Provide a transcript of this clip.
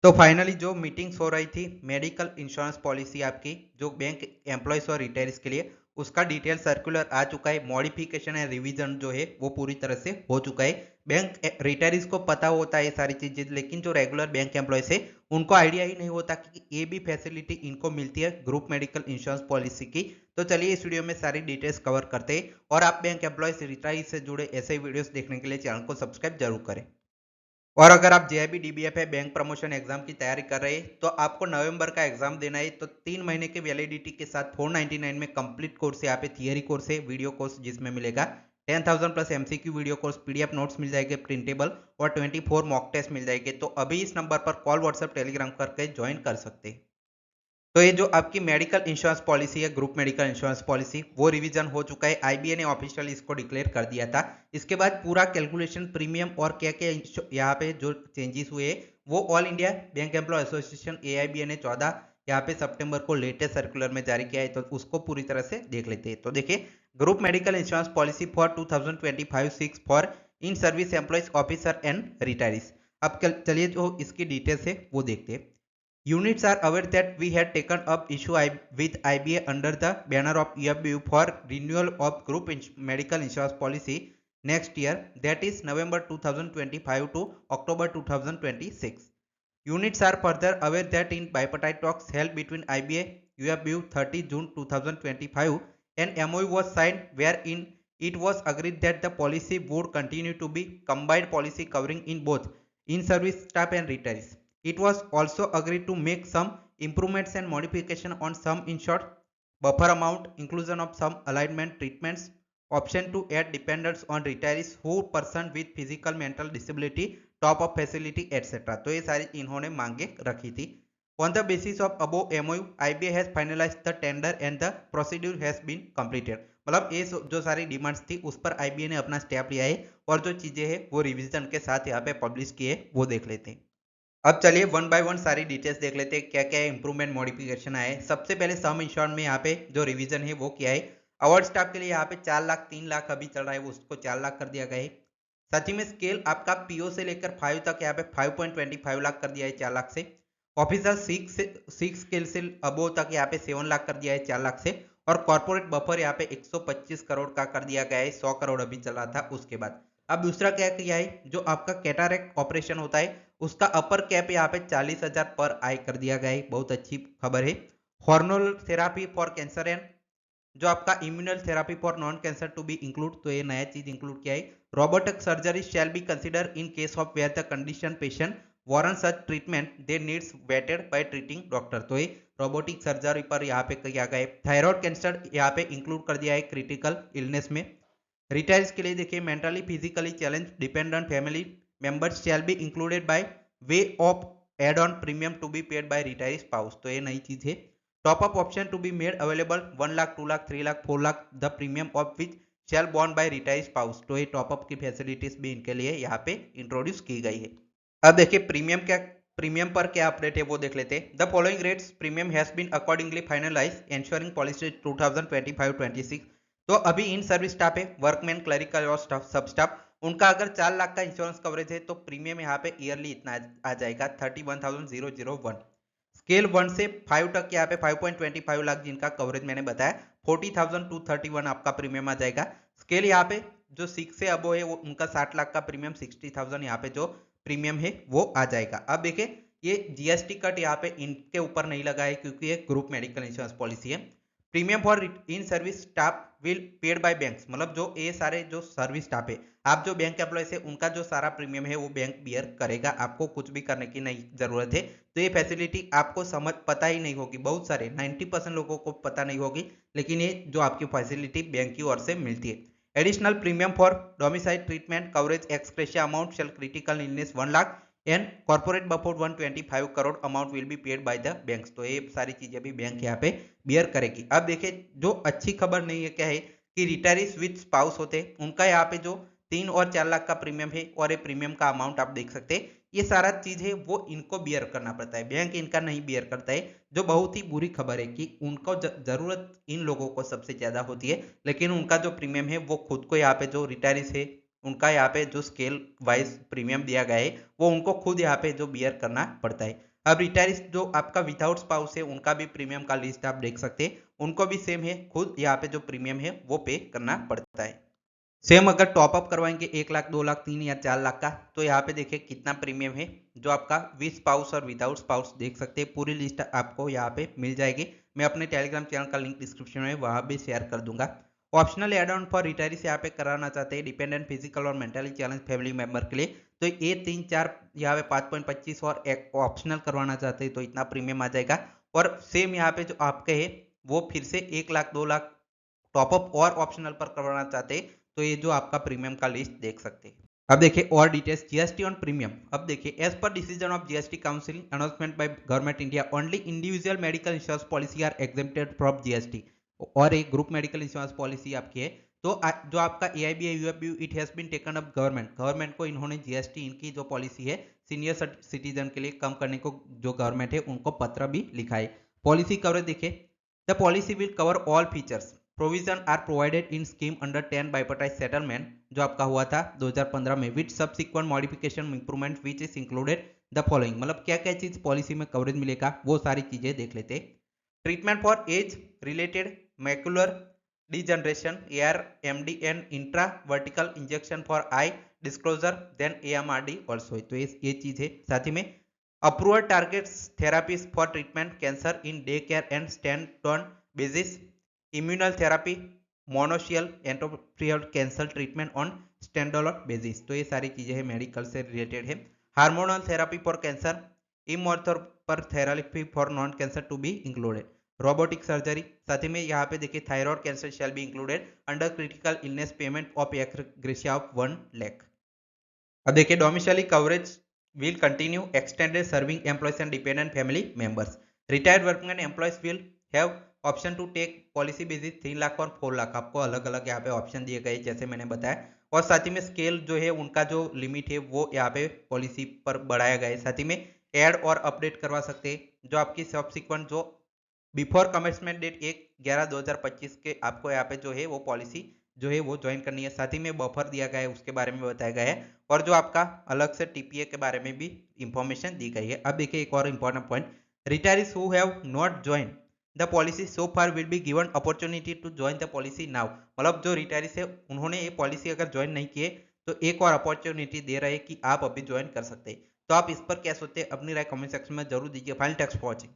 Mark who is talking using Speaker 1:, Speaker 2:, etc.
Speaker 1: तो फाइनली जो मीटिंग्स हो रही थी मेडिकल इंश्योरेंस पॉलिसी आपकी जो बैंक एम्प्लॉयज और रिटायर्स के लिए, उसका डिटेल सर्कुलर आ चुका है। मॉडिफिकेशन है, रिवीजन जो है वो पूरी तरह से हो चुका है। बैंक रिटायर्स को पता होता है ये सारी चीजें, लेकिन जो रेगुलर बैंक एम्प्लॉयज है उनको आइडिया ही नहीं होता कि ये भी फैसिलिटी इनको मिलती है ग्रुप मेडिकल इंश्योरेंस पॉलिसी की। तो चलिए इस वीडियो में सारी डिटेल्स कवर करते हैं। और आप बैंक एम्प्लॉयज रिटायर्स से जुड़े ऐसे वीडियोस देखने के लिए चैनल को सब्सक्राइब जरूर करें। और अगर आप जेआईबी डीबीएफ है बैंक प्रमोशन एग्जाम की तैयारी कर रहे हैं तो आपको नवंबर का एग्जाम देना है। तो 3 महीने के वैलिडिटी के साथ 499 में कंप्लीट कोर्स यहाँ पे थियरी कोर्स है, वीडियो कोर्स जिसमें मिलेगा 10,000 plus MCQ video course, PDF notes मिल जाएंगे प्रिंटेबल, और 24 मॉक टेस्ट मिल जाएंगे। तो अभी इस नंबर पर कॉल व्हाट्सएप टेलीग्राम करके ज्वाइन कर सकते हैं। तो ये जो आपकी मेडिकल इंश्योरेंस पॉलिसी है, ग्रुप मेडिकल इंश्योरेंस पॉलिसी, वो रिवीजन हो चुका है। आईबीए ने ऑफिशियली इसको डिक्लेयर कर दिया था। इसके बाद पूरा कैलकुलेशन प्रीमियम और क्या क्या यहाँ पे जो चेंजेस हुए वो all India bank employee association AIBEA ने 14 यहाँ पे सितंबर को लेटेस्ट सर्कुलर में जारी किया है। तो उसको पूरी तरह से देख लेते हैं। तो देखिए, group medical insurance policy for 2025-6 for in service employees officer and retirees. अब चलिए जो इसकी डिटेल्स है वो देखते हैं। Units are aware that we had taken up issue with IBA under the banner of EFBU for renewal of group medical insurance policy next year, that is November 2025 to October 2026. Units are further aware that in bipartite talks held between IBA UFBU 30 June 2025, an MOU was signed wherein it was agreed that the policy would continue to be combined policy covering in both in-service staff and retirees. It was also agreed to make some improvements and modification on some insured buffer amount, inclusion of some alignment treatments, option to add dependents on retirees who person with physical mental disability, top up facility etcetera. तो ये सारी इन्होंने मांगे रखी थी। On the basis of अबो MOU IBA has finalised the tender and the procedure has been completed. मतलब ये जो सारी डिमांड्स थी उस पर आईबीए ने अपना स्टेप लिया है, और जो चीजें हैं वो रिवीजन के साथ यहाँ पे पब्लिश किए वो देख लेते हैं। अब चलिए वन बाय वन सारी डिटेल्स देख लेते हैं क्या क्या इंप्रूवमेंट मॉडिफिकेशन आए। सबसे पहले सम इंश्योरेंस में यहाँ पे जो रिवीजन है वो किया है। अवार्ड स्टाफ के लिए यहाँ पे 4 लाख 3 लाख अभी चल रहा है, उसको 4 लाख कर दिया गया है। साथ ही में स्केल आपका पीओ से लेकर 5 तक यहाँ पे 5.25 लाख कर दिया है 4 लाख से। ऑफिसर 6 स्केल से अबो तक यहाँ पे 7 लाख कर दिया है 4 लाख से। और कॉर्पोरेट बफर यहाँ पे 125 करोड़ का कर दिया गया है, 100 करोड़ अभी चला था उसके बाद। अब दूसरा क्या किया है, जो आपका कैटारेक्ट ऑपरेशन होता है उसका अपर कैप यहाँ पे 40,000 पर आई कर दिया गया है, बहुत अच्छी खबर है। Hormonal therapy for cancer and जो आपका immune therapy for non cancer to be include, तो ये नया चीज इंक्लूड किया है। Robotic surgery shall be consider in case of where the condition patient warrant such treatment they needs vetted by treating doctor. तो ये रोबोटिक सर्जरी पर यहाँ पे किया गया है। थायराइड कैंसर यहाँ पे इंक्लूड कर दिया है क्रिटिकल इलनेस में। रिटायर्स के लिए देखिए, mentally physically challenge dependent family members shall be included by way of add on premium to be paid by retiree spouse. तो ये नई चीज है। Top up option to be made available 1 lakh 2 lakh 3 lakh 4 lakh the premium of which shall borne by retiree spouse. तो ये top up की facilities भी इनके लिए यहाँ पे इंट्रोड्यूस की गई है। अब देखिए प्रीमियम पर क्या अपडेट है वो देख लेते हैं। The following rates premium has been accordingly finalise ensuring policy 2025-26। तो अभी इन सर्विस स्टाफ है, वर्कमैन क्लरिकल और स्टाफ सब स्टाफ, उनका अगर 4 लाख का इंश्योरेंस कवरेज है तो प्रीमियम यहाँ पे ईयरली इतना आ जाएगा 31,001। स्केल 1 से 5 तक यहाँ पे 5.25 लाख जिनका कवरेज मैंने बताया 40,231 आपका प्रीमियम आ जाएगा। स्केल यहाँ पे जो 6 से अबो है वो उनका 60 लाख का प्रीमियम 60,000 यहाँ पे जो प्रीमियम है वो आ जाएगा। अब देखिए, ये जीएसटी कट यहाँ पे इनके ऊपर नहीं लगा है क्योंकि ये ग्रुप मेडिकल इंश्योरेंस पॉलिसी है। Premium for in service staff will paid by banks, मतलब जो ये सारे जो सर्विस स्टाफ है, आप जो बैंक एम्प्लॉयज है उनका जो सारा प्रीमियम है वो बैंक बियर करेगा, आपको कुछ भी करने की नहीं जरूरत है। तो ये फैसिलिटी आपको समझ पता ही नहीं होगी, बहुत सारे 90% लोगों को पता नहीं होगी, लेकिन ये जो आपकी फैसिलिटी बैंक की ओर से मिलती है। Additional premium for domiciliary treatment coverage ex gratia amount shall critical illness 1 lakh and corporate buffer 125 crore amount will be paid by the banks. तो ये सारी चीजें भी बैंक यहाँ पे बियर करेगी। अब देखिए, जो अच्छी खबर नहीं है क्या है कि रिटायरीज विद स्पाउस होते हैं उनका यहाँ पे जो 3 और 4 लाख का प्रीमियम है और ये प्रीमियम का अमाउंट आप देख सकते हैं, ये सारा चीज है वो इनको बियर करना पड़ता है, बैंक इनका नहीं बियर करता है। जो बहुत ही बुरी खबर है कि उनको जरूरत इन लोगों को सबसे ज्यादा होती है, लेकिन उनका जो प्रीमियम है वो खुद को यहाँ पे जो रिटायरीज है उनका यहाँ पे जो स्केल वाइज प्रीमियम दिया गया है वो उनको खुद यहाँ पे जो बियर करना पड़ता है। अब रिटायरिस जो आपका विदाउट स्पाउस है उनका भी प्रीमियम का लिस्ट आप देख सकते हैं, उनको भी सेम है, खुद यहाँ पे जो प्रीमियम है वो पे करना पड़ता है। सेम अगर टॉपअप करवाएंगे 1 लाख 2 लाख 3 या 4 लाख का, तो यहाँ पे देखिए कितना प्रीमियम है जो आपका विद स्पाउस और विदाउट स्पाउस देख सकते हैं। पूरी लिस्ट आपको यहाँ पे मिल जाएगी। मैं अपने टेलीग्राम चैनल का लिंक डिस्क्रिप्शन में वहां भी शेयर कर दूंगा। Optional add on for retirees यहाँ पे कराना चाहते हैं डिपेंडेंट फिजिकल और मेंटली चैलेंज फैमिली मेंबर के लिए, तो ये 3 4 यहाँ पे 5.25 और एक ऑप्शनल करवाना चाहते हैं तो इतना प्रीमियम आ जाएगा। और सेम यहाँ पे जो आपके है वो फिर से 1 लाख 2 लाख टॉपअप और ऑप्शनल पर करवाना चाहते हैं तो ये जो आपका प्रीमियम का लिस्ट देख सकते हैं। अब देखिए और डिटेल्स जीएसटी ऑन प्रीमियम। अब देखिए as per decision of GST council announcement by government India only individual medical insurance policy are exempted from GST. और एक ग्रुप मेडिकल इंश्योरेंस पॉलिसी आपकी है तो जो आपका एआईबी है UFB it has been taken up government को इन्होंने जीएसटी इनकी जो पॉलिसी है सीनियर सिटीजन के लिए कम करने को जो गवर्नमेंट है उनको पत्र भी लिखा है। पॉलिसी कवरेज देखिए the policy will cover all features provision are provided in scheme under 10 bipartite settlement जो आपका हुआ था 2015 में with subsequent modification improvement which is included the following. मतलब क्या क्या चीज पॉलिसी में कवरेज मिलेगा वो सारी चीजें देख लेते। Treatment for age related macular degeneration AR MDN intra vertical injection for eye disclosure then AMRD also, तो ये चीज है। साथ ही में approval targets therapies for treatment cancer in day care and stand on basis, immunotherapy मोनोशियल एंटोप्रियल cancer treatment on standalone basis, तो ये सारी चीजें हैं मेडिकल से रिलेटेड है। Hormonal therapy for cancer, immunotherapy therapy for non cancer to be included, robotic surgery. साथ ही में यहाँ पे देखिए thyroid cancer shall be included under critical illness payment of gratia of 1 lakh. अब देखिए domicile coverage will continue extended serving employees and dependent family members. Retired working employees will have option to take policy basis 3 lakh और 4 लाख, आपको अलग अलग यहाँ पे option दिए गए जैसे मैंने बताया। और साथ ही में स्केल जो है उनका जो लिमिट है वो यहाँ पे पॉलिसी पर बढ़ाया गया है। साथ ही में ऐड और अपडेट करवा सकते हैं जो आपकी सब्सिक्वेंट जो बिफोर कमेंसमेंट डेट 1/11/2025 के आपको यहाँ पे जो है वो पॉलिसी जो है वो ज्वाइन करनी है। साथ ही में बफर दिया गया है उसके बारे में बताया गया है और जो आपका अलग से टीपीए के बारे में भी इंफॉर्मेशन दी गई है। अब देखिए एक और important point, retirees who have not join the policy so far will be given opportunity to join the policy now. मतलब जो रिटायरीज है उन्होंने ये पॉलिसी अगर ज्वाइन नहीं किए तो एक और अपॉर्चुनिटी दे रहे हैं कि आप अभी ज्वाइन कर सकते हैं। तो आप इस पर क्या सोचते हैं अपनी राय कमेंट सेक्शन में जरूर दीजिए। Final text for watching.